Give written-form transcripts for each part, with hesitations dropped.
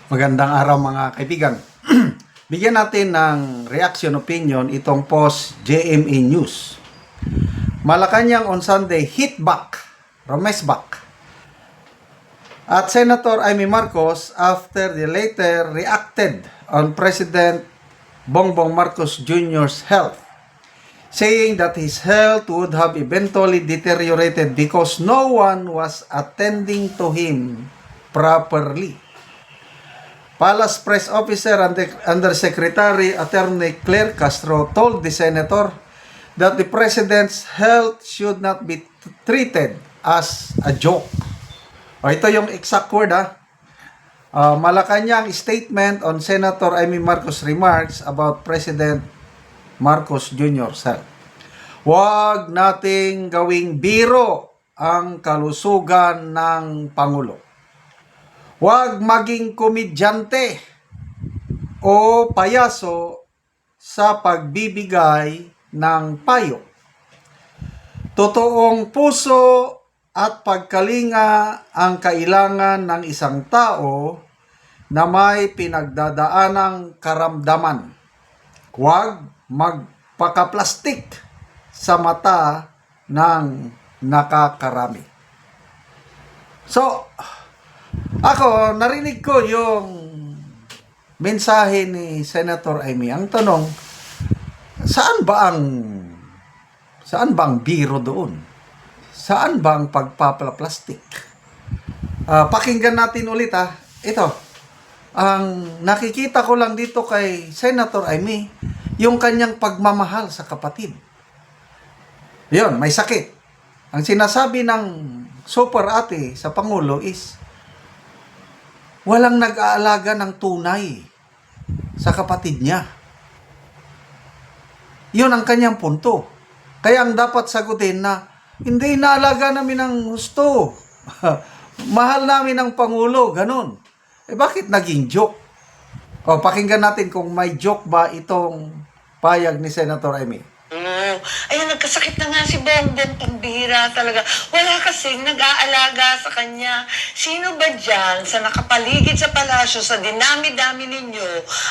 Magandang araw mga kaibigan. Bigyan natin ng reaction opinion itong post JMA News. Malacanang on Sunday hit back, Romes back. At Senator Amy Marcos after the later reacted on President Bongbong Marcos Jr.'s health, saying that his health would have eventually deteriorated because no one was attending to him properly. Palace Press Officer Undersecretary Attorney Claire Castro told the senator that the president's health should not be treated as a joke. Ito yung exact word Malacanang statement on Senator Amy Marcos remarks about President Marcos Jr.'s health. Huwag nating gawing biro ang kalusugan ng Pangulo. Huwag maging komedyante o payaso sa pagbibigay ng payo. Totoong puso at pagkalinga ang kailangan ng isang tao na may pinagdadaanang karamdaman. Huwag magpakaplastik sa mata ng nakakarami. So, ako, narinig ko yung mensahe ni Senator Amy. Ang tanong, saan ba ang biro doon? Saan ba ang pagpaplastik? Pakinggan natin ulit Ito, ang nakikita ko lang dito kay Senator Amy, yung kanyang pagmamahal sa kapatid. Yun, may sakit. Ang sinasabi ng super ate sa Pangulo is, walang nag-aalaga ng tunay sa kapatid niya. Yun ang kanyang punto. Kaya ang dapat sagutin na, hindi naalaga namin ng gusto. Mahal namin ang Pangulo, ganun. Bakit naging joke? Pakinggan natin kung may joke ba itong payag ni Senator Amy. Ayun, nagkasakit na nga si Bongbong, pambihira talaga. Wala kasing nag-aalaga sa kanya. Sino ba dyan sa nakapaligid sa palasyo, sa dinami-dami ninyo,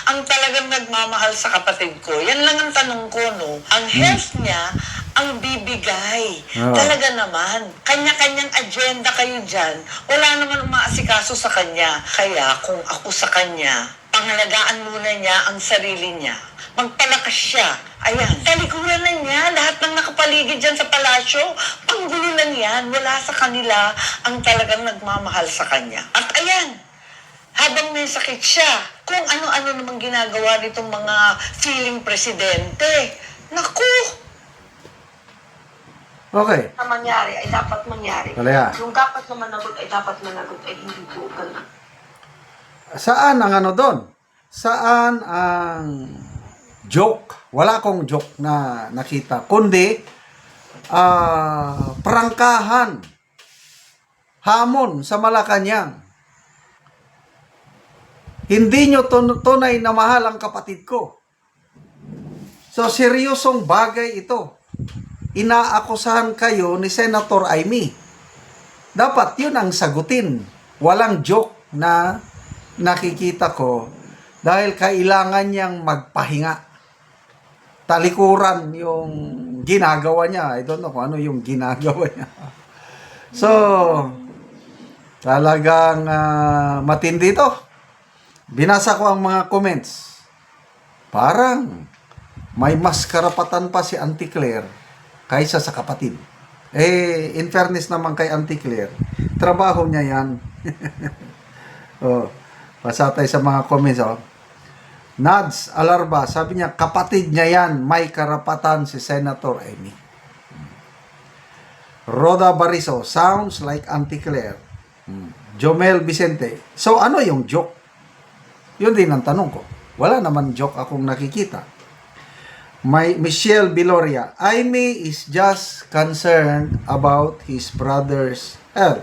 ang talagang nagmamahal sa kapatid ko? Yan lang ang tanong ko, no? Ang health niya, ang bibigay. Talaga naman. Kanya-kanyang agenda kayo dyan. Wala naman umaasikaso sa kanya. Kaya kung ako sa kanya, pangalagaan muna niya ang sarili niya. Magpalakas siya. Ayan. Talikuran na niya. Lahat ng nakapaligid dyan sa palasyo, panggulo lang yan. Wala sa kanila ang talagang nagmamahal sa kanya. At ayan, habang may sakit siya, kung ano-ano namang ginagawa nitong mga feeling presidente, naku! Okay. Na mangyari ay dapat mangyari. Kalaya. Yung dapat na managot ay dapat managot ay hindi po ganun. Saan ang doon? Saan ang joke? Wala akong joke na nakita. Kundi, prangkahan. Hamon sa Malacanang. Hindi nyo tunay na mahal ang kapatid ko. So, seryosong bagay ito. Inaakusahan kayo ni Senator Amy. Dapat yun ang sagutin. Walang joke na nakikita ko dahil kailangan niyang magpahinga. Talikuran yung ginagawa niya. I don't know kung ano yung ginagawa niya. So, talagang matindi ito. Binasa ko ang mga comments. Parang may mas karapatan pa si Auntie Claire kaysa sa kapatid. In fairness naman kay Auntie Claire, trabaho niya yan. Basa tayo sa mga comments. Nads Alarba, sabi niya, kapatid niya yan, may karapatan si Senator Amy. Roda Bariso, sounds like Auntie Claire. Jomel Vicente, so ano yung joke? Yun din ang tanong ko. Wala naman joke akong nakikita. Michelle Biloria, Amy is just concerned about his brother's health.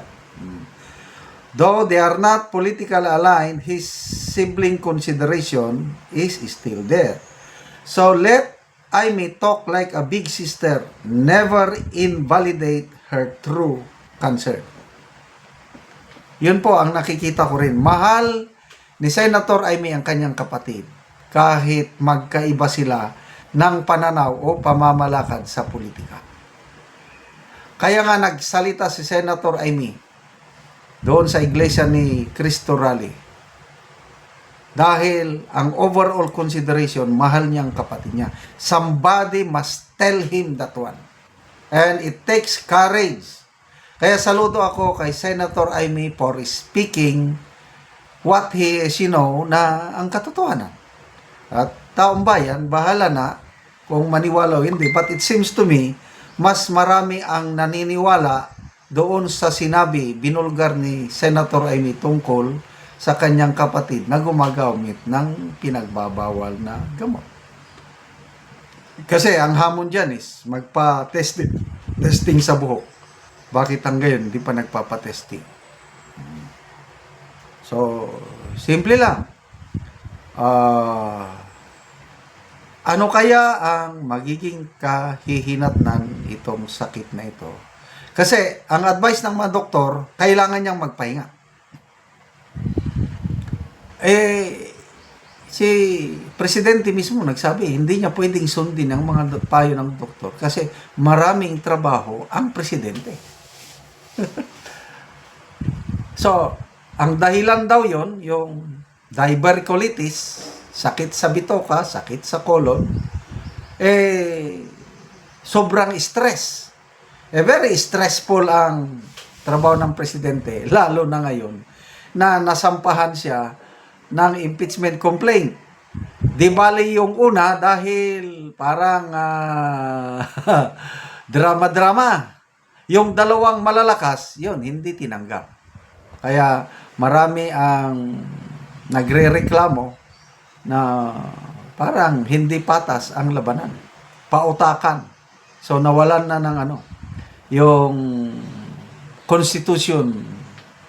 Though they are not politically aligned, his sibling consideration is still there. So let Amy talk like a big sister, never invalidate her true concern. Yun po ang nakikita ko rin. Mahal ni Senator Amy ang kanyang kapatid kahit magkaiba sila ng pananaw o pamamalakad sa politika. Kaya nga nagsalita si Senator Amy doon sa iglesia ni Cristo Rally. Dahil ang overall consideration, mahal niyang kapatid niya. Somebody must tell him that one. And it takes courage. Kaya saludo ako kay Senator Amy for speaking what he is, na ang katotohanan. At taong bayan, bahala na kung maniwala o hindi. But it seems to me, mas marami ang naniniwala doon sa sinabi, binulgar ni Senator Amy tungkol sa kanyang kapatid na gumagamit ng pinagbabawal na gamot. Kasi ang hamon dyan is testing sa buhok. Bakit hanggang hindi pa nagpapatesting? So, simple lang. Ano kaya ang magiging kahihinatnan itong sakit na ito? Kasi ang advice ng mga doktor, kailangan niyang magpahinga. Si Presidente mismo nagsabi, hindi niya pwedeng sundin ang mga payo ng doktor kasi maraming trabaho ang Presidente. So, ang dahilan daw yon, yung diverticulitis, sakit sa bitoka, sakit sa colon, sobrang stress. Very stressful ang trabaho ng Presidente, lalo na ngayon na nasampahan siya ng impeachment complaint. Di bali yung una dahil parang drama-drama. Yung dalawang malalakas, yun, hindi tinanggap. Kaya marami ang nagre-reklamo na parang hindi patas ang labanan. Pautakan. So nawalan na ng yung constitution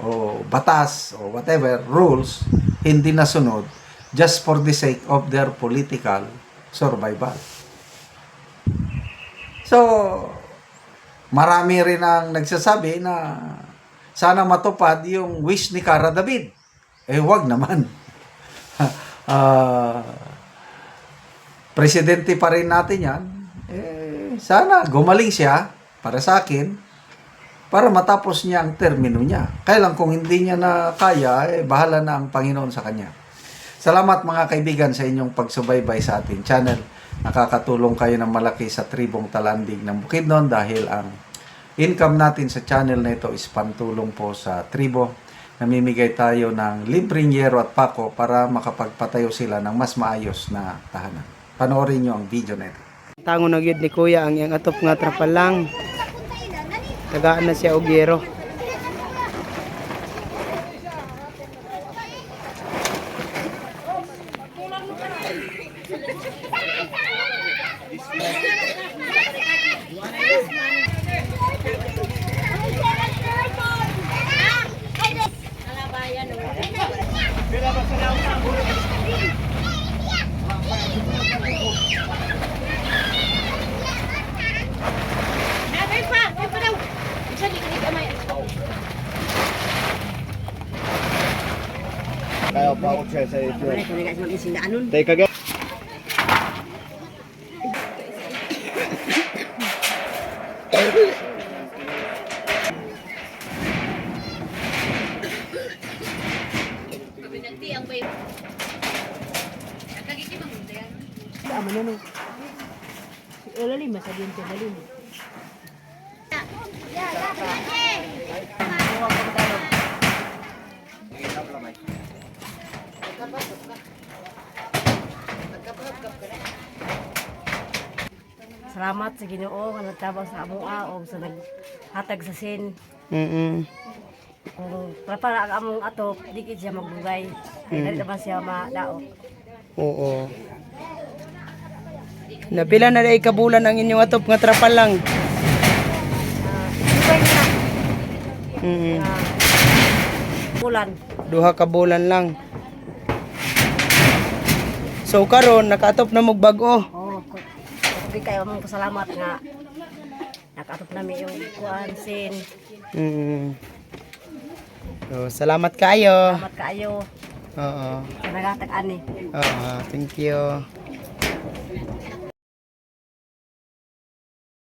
o batas o whatever rules hindi nasunod just for the sake of their political survival. So marami rin ang nagsasabi na sana matupad yung wish ni Cara David. Wag naman. Presidente pa rin natin yan. Sana gumaling siya para sa akin para matapos niya ang termino niya. Kaya lang kung hindi niya na kaya, bahala na ang Panginoon sa kanya. Salamat mga kaibigan sa inyong pagsubaybay sa ating channel. Nakakatulong kayo ng malaki sa tribong Talandig ng Bukidnon dahil ang income natin sa channel na ito is pantulong po sa tribo. Namimigay tayo ng libreng yero at pako para makapagpatayo sila ng mas maayos na tahanan. Panoorin nyo ang video na ito. Tango na gyud ni kuya ang iyang atop nga trapal lang. Tagaan na siya og yero. Kaya pa ako siya sa ito. Teka ga. Salamat sa Ginoo nga nagtabang sa among o sa naghatag sa sin. Kung para ang among atop, di gid siya magbugay. Ay dali naman siya madaot. Oo. Napila na day kabulan ang inyong atop nga trapal lang. Bugay na. Mm. Bulan. Duha ka bulan lang. So karon nakaatop na mog bag-o. Di kayo mong pasalamat nga nakatop namin yung kuan sin. So, salamat kayo. Salamat kaayo. Oo. Sa nagatag ani. Oo, thank you.